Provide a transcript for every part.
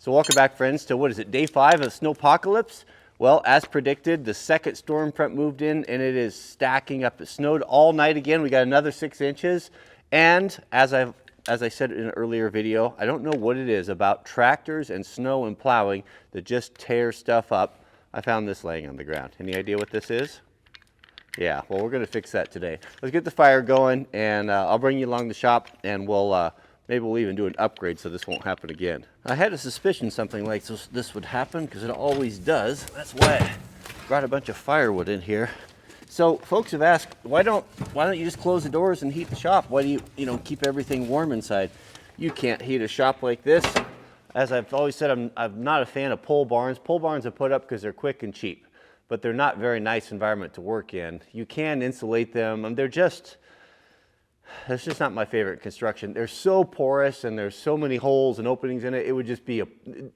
So welcome back, friends, to what is it, day 5 of the snowpocalypse? Well, as predicted, the second storm front moved in and it is stacking up. It snowed all night again. We got another 6 inches. And as I said in an earlier video, I don't know what it is about tractors and snow and plowing that just tear stuff up. I found this laying on the ground. Any idea what this is? Yeah, well, we're going to fix that today. Let's get the fire going, and I'll bring you along the shop, and maybe we'll even do an upgrade so this won't happen again. I had a suspicion something like this would happen because it always does. That's why I brought a bunch of firewood in here. So folks have asked, why don't you just close the doors and heat the shop? Why do you keep everything warm inside? You can't heat a shop like this. As I've always said, I'm not a fan of pole barns. Pole barns are put up because they're quick and cheap, but they're not very nice environment to work in. You can insulate them, and that's just not my favorite construction. They're so porous and there's so many holes and openings in it. It would just be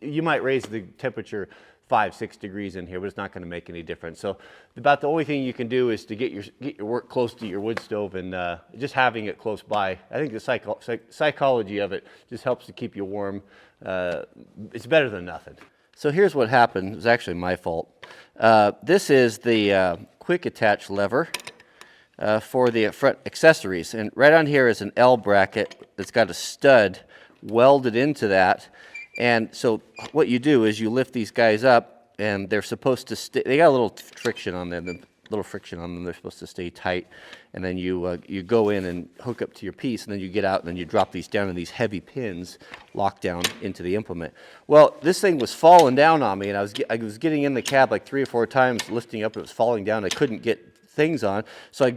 you might raise the temperature 5-6 degrees in here, but it's not going to make any difference. So about the only thing you can do is to get your work close to your wood stove, and just having it close by. I think the psychology of it just helps to keep you warm. It's better than nothing. So here's what happened. It was actually my fault. This is the quick attach lever for the front accessories, and right on here is an L bracket that's got a stud welded into that. And so what you do is you lift these guys up, and they're supposed to stay. They got a little friction on them. They're supposed to stay tight, and then you go in and hook up to your piece, and then you get out, and then you drop these down, and these heavy pins lock down into the implement. Well, this thing was falling down on me, and I was getting in the cab like 3 or 4 times, lifting up. It was falling down. I couldn't get things on, so I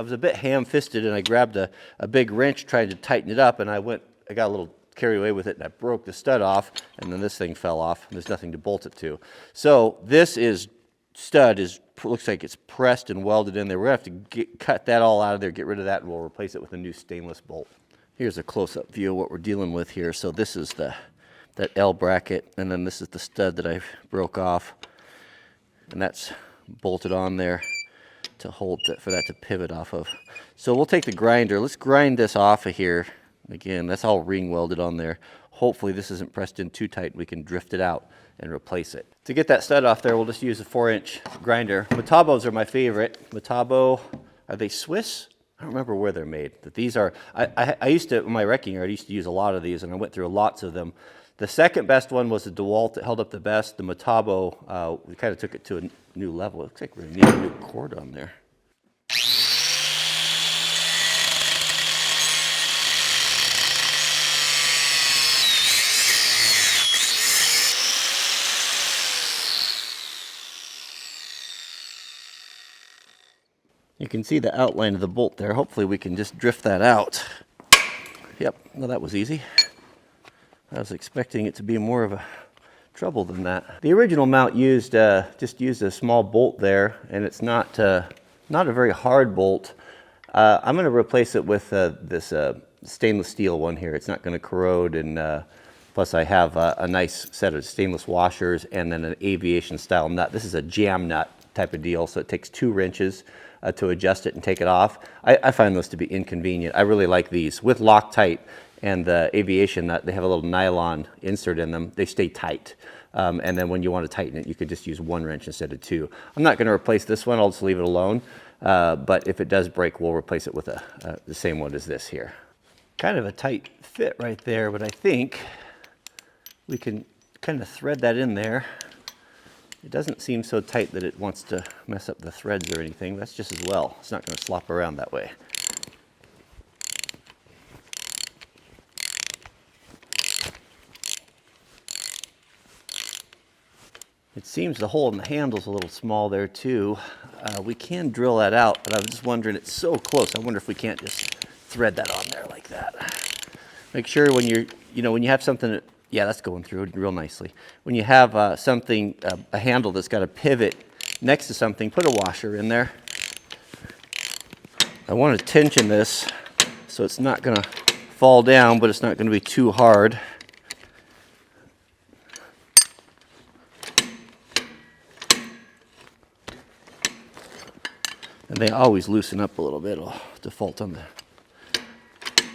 was a bit ham-fisted, and I grabbed a big wrench trying to tighten it up, and I got a little carried away with it, and I broke the stud off, and then this thing fell off, and there's nothing to bolt it to. So this stud looks like it's pressed and welded in there. We're gonna have to cut that all out of there, get rid of that, and we'll replace it with a new stainless bolt. Here's a close-up view of what we're dealing with here. So this is that L bracket, and then this is the stud that I broke off, and that's bolted on there to hold for that to pivot off of. So we'll take the grinder. Let's grind this off of here. Again, that's all ring welded on there. Hopefully this isn't pressed in too tight. We can drift it out and replace it. To get that stud off there, we'll just use a 4-inch grinder. Metabos are my favorite. Metabo, are they Swiss? I don't remember where they're made. But these are, I used to, in my wrecking yard, I used to use a lot of these, and I went through lots of them. The second best one was the DeWalt that held up the best. The Metabo, we kind of took it to a new level. It looks like we need a new cord on there. You can see the outline of the bolt there. Hopefully we can just drift that out. Yep, well, that was easy. I was expecting it to be more of a trouble than that. The original mount just used a small bolt there, and it's not a very hard bolt. I'm going to replace it with this stainless steel one here. It's not going to corrode, and plus I have a nice set of stainless washers and then an aviation style nut. This is a jam nut type of deal, so it takes 2 wrenches to adjust it and take it off. I find those to be inconvenient. I really like these with Loctite and the aviation nut. They have a little nylon insert in them. They stay tight, and then when you want to tighten it, you could just use 1 wrench instead of 2. I'm not going to replace this one. I'll just leave it alone, but if it does break, we'll replace it with the same one as this here. Kind of a tight fit right there, but I think we can kind of thread that in there. It doesn't seem so tight that it wants to mess up the threads or anything. That's just as well. It's not going to slop around that way. It seems the hole in the handle's a little small there too. We can drill that out, but I was just wondering, it's so close. I wonder if we can't just thread that on there like that. Make sure when when you have something that, yeah, that's going through real nicely. When you have a handle that's got a pivot next to something, put a washer in there. I want to tension this so it's not going to fall down, but it's not going to be too hard. And they always loosen up a little bit. It'll default on the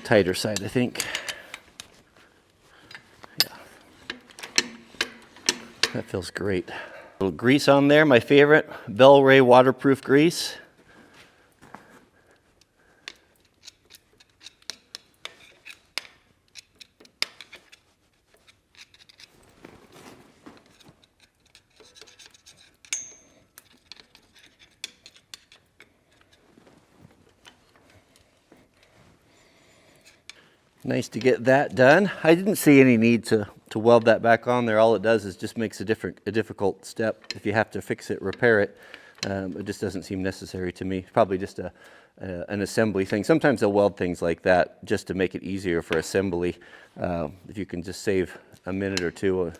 tighter side, I think. Yeah. That feels great. A little grease on there, my favorite, Bel Ray waterproof grease. Nice to get that done. I didn't see any need to weld that back on there. All it does is just makes a difficult step. If you have to fix it, repair it, it just doesn't seem necessary to me. Probably just an assembly thing. Sometimes they'll weld things like that just to make it easier for assembly. If you can just save a minute or two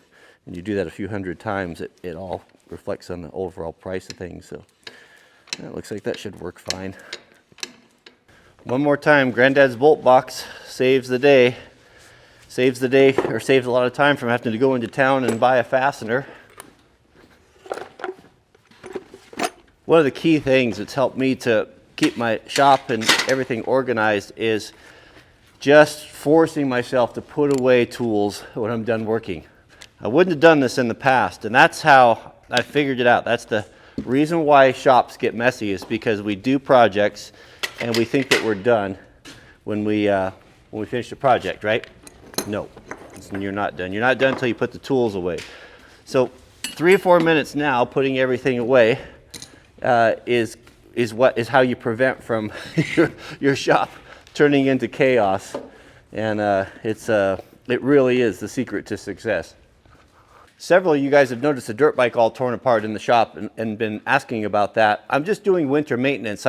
and you do that a few hundred times, it all reflects on the overall price of things. So it looks like that should work fine. One more time, Granddad's bolt box saves the day. Saves the day, or saves a lot of time from having to go into town and buy a fastener. One of the key things that's helped me to keep my shop and everything organized is just forcing myself to put away tools when I'm done working. I wouldn't have done this in the past, and that's how I figured it out. That's the reason why shops get messy, is because we do projects and we think that we're done when we finish the project, right? No, you're not done. You're not done until you put the tools away. So 3 or 4 minutes now, putting everything away is how you prevent from your shop turning into chaos, and it really is the secret to success. Several of you guys have noticed the dirt bike all torn apart in the shop and been asking about that. I'm just doing winter maintenance.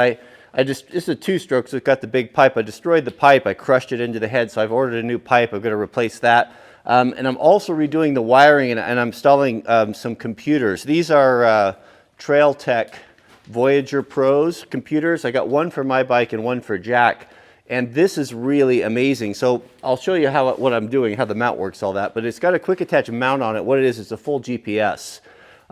It's a 2-stroke, so it's got the big pipe. I destroyed the pipe. I crushed it into the head, so I've ordered a new pipe. I'm going to replace that. And I'm also redoing the wiring, and I'm installing some computers. These are Trail Tech Voyager Pros computers. I got one for my bike and one for Jack. And this is really amazing. So I'll show you what I'm doing, how the mount works, all that. But it's got a quick attach mount on it. What it is a full GPS.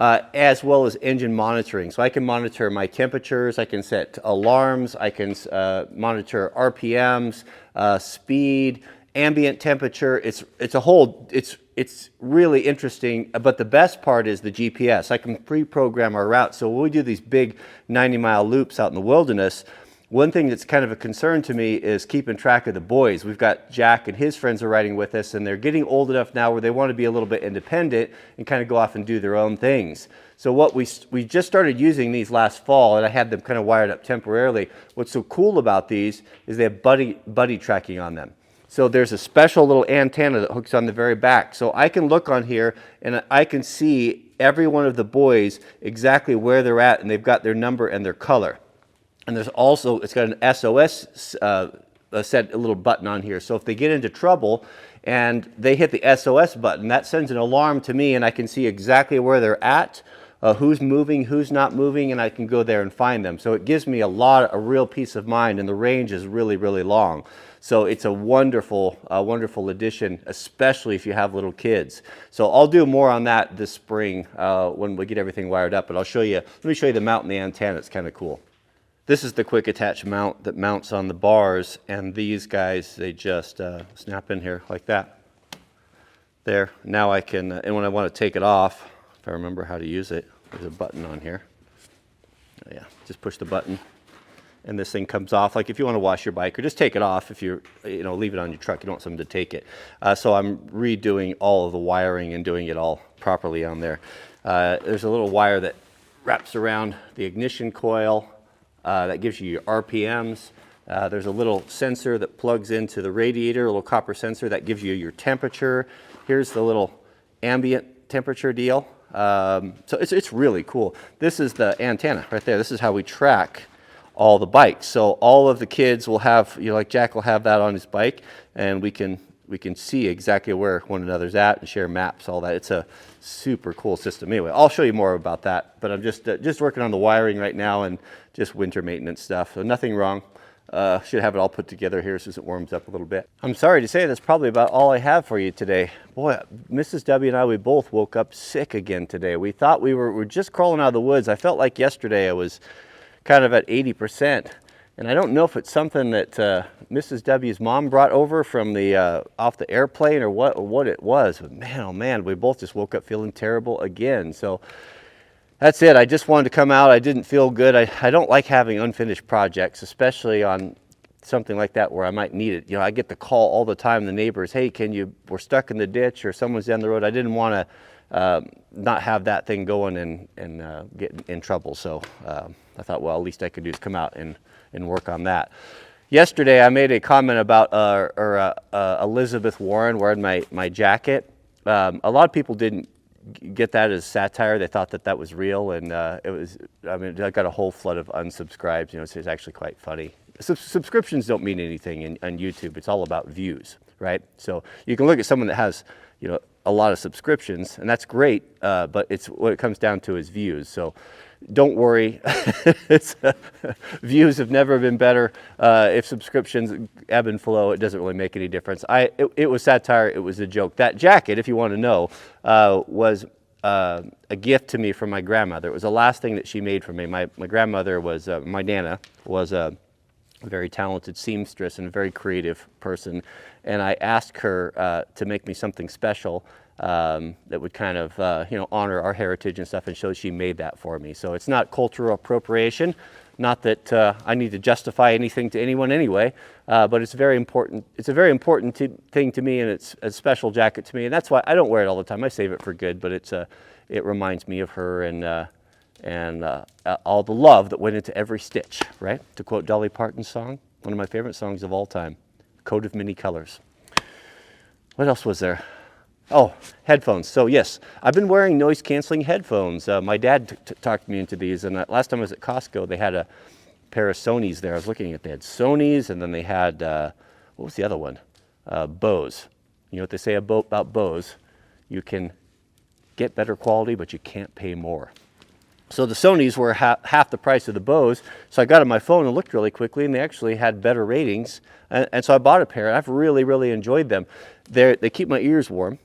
As well as engine monitoring. So I can monitor my temperatures, I can set alarms, I can monitor RPMs, speed, ambient temperature. It's really interesting, but the best part is the GPS. I can pre-program our route. So when we do these big 90-mile loops out in the wilderness, one thing that's kind of a concern to me is keeping track of the boys. We've got Jack and his friends are riding with us, and they're getting old enough now where they want to be a little bit independent and kind of go off and do their own things. So what we just started using these last fall, and I had them kind of wired up temporarily. What's so cool about these is they have buddy tracking on them. So there's a special little antenna that hooks on the very back. So I can look on here and I can see every one of the boys exactly where they're at, and they've got their number and their color. And there's also, it's got an SOS set a little button on here. So if they get into trouble and they hit the SOS button, that sends an alarm to me, and I can see exactly where they're at, who's moving, who's not moving, and I can go there and find them. So it gives me a real peace of mind, and the range is really, really long. So it's a wonderful addition, especially if you have little kids. So I'll do more on that this spring when we get everything wired up, but let me show you the mount and the antenna. It's kind of cool. This is the quick attach mount that mounts on the bars, and these guys, they just snap in here like that. There, now I can, and when I want to take it off, if I remember how to use it, there's a button on here. Oh, yeah, just push the button, and this thing comes off. Like if you want to wash your bike, or just take it off if you're, leave it on your truck, you don't want someone to take it. So I'm redoing all of the wiring and doing it all properly on there. There's a little wire that wraps around the ignition coil. That gives you your RPMs. There's a little sensor that plugs into the radiator, a little copper sensor that gives you your temperature. Here's the little ambient temperature deal. So it's really cool. This is the antenna right there. This is how we track all the bikes. So all of the kids will have, like Jack will have that on his bike, and we can see exactly where one another's at and share maps, all that. It's a super cool system. Anyway, I'll show you more about that, but I'm just working on the wiring right now and just winter maintenance stuff. So nothing wrong. Should have it all put together here as it warms up a little bit. I'm sorry to say that's probably about all I have for you today. Boy, Mrs. W and I, we both woke up sick again today. We thought we were just crawling out of the woods. I felt like yesterday I was kind of at 80%. And I don't know if it's something that Mrs. W's mom brought over from the off the airplane or what it was. But man, oh man, we both just woke up feeling terrible again. So that's it. I just wanted to come out. I didn't feel good. I don't like having unfinished projects, especially on something like that where I might need it. You know, I get the call all the time, the neighbors, hey, we're stuck in the ditch or someone's down the road. I didn't want to not have that thing going and get in trouble. So I thought, well, at least I could do is come out and work on that. Yesterday, I made a comment about Elizabeth Warren wearing my jacket. A lot of people didn't get that as satire. They thought that was real, and it was. I mean, I got a whole flood of unsubscribes. You know, it's actually quite funny. Subscriptions don't mean anything on YouTube. It's all about views, right? So you can look at someone that has, you know, a lot of subscriptions, and that's great, but it's what it comes down to is views. So don't worry. Views have never been better. If subscriptions ebb and flow, it doesn't really make any difference. It was satire. It was a joke. That jacket, if you want to know, was a gift to me from my grandmother. It was the last thing that she made for me. My grandmother was, my Nana was a very talented seamstress and a very creative person. And I asked her to make me something special that would kind of, you know, honor our heritage and stuff, and so she made that for me. So it's not cultural appropriation, not that I need to justify anything to anyone anyway, but it's very important. It's a very important thing to me, and it's a special jacket to me, and that's why I don't wear it all the time. I save it for good, but it reminds me of her and all the love that went into every stitch, right? To quote Dolly Parton's song, one of my favorite songs of all time, Coat of Many Colors. What else was there? Oh, headphones. So yes, I've been wearing noise-canceling headphones. My dad talked me into these, and last time I was at Costco, they had a pair of Sonys there. I was looking at, they had Sonys, and then they had, what was the other one? Bose. You know what they say about Bose? You can get better quality, but you can't pay more. So the Sonys were half the price of the Bose, so I got on my phone and looked really quickly, and they actually had better ratings, and so I bought a pair, and I've really, really enjoyed them. They keep my ears warm,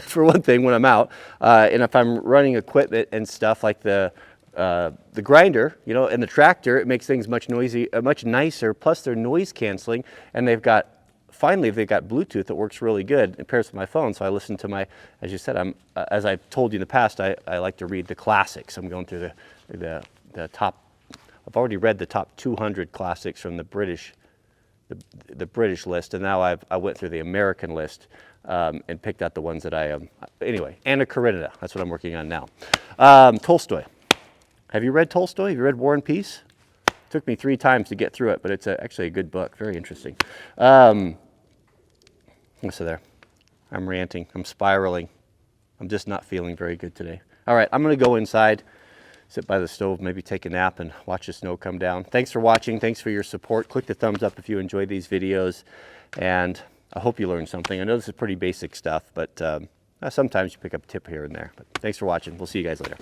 for one thing, when I'm out, and if I'm running equipment and stuff like the grinder, you know, and the tractor, it makes things much nicer, plus they're noise canceling, and finally they've got Bluetooth that works really good. It pairs with my phone, so I listen to as you said, as I've told you in the past, I like to read the classics. I'm going through the top, I've already read the top 200 classics from the British list, and now I went through the American list and picked out the ones that anyway, Anna Karenina, that's what I'm working on now. Tolstoy. Have you read Tolstoy? Have you read War and Peace? It took me 3 times to get through it, but it's actually a good book, very interesting. So there, I'm ranting, I'm spiraling. I'm just not feeling very good today. All right, I'm gonna go inside, sit by the stove, maybe take a nap and watch the snow come down. Thanks for watching, thanks for your support. Click the thumbs up if you enjoy these videos, and I hope you learned something. I know this is pretty basic stuff, but sometimes you pick up a tip here and there. But thanks for watching, we'll see you guys later.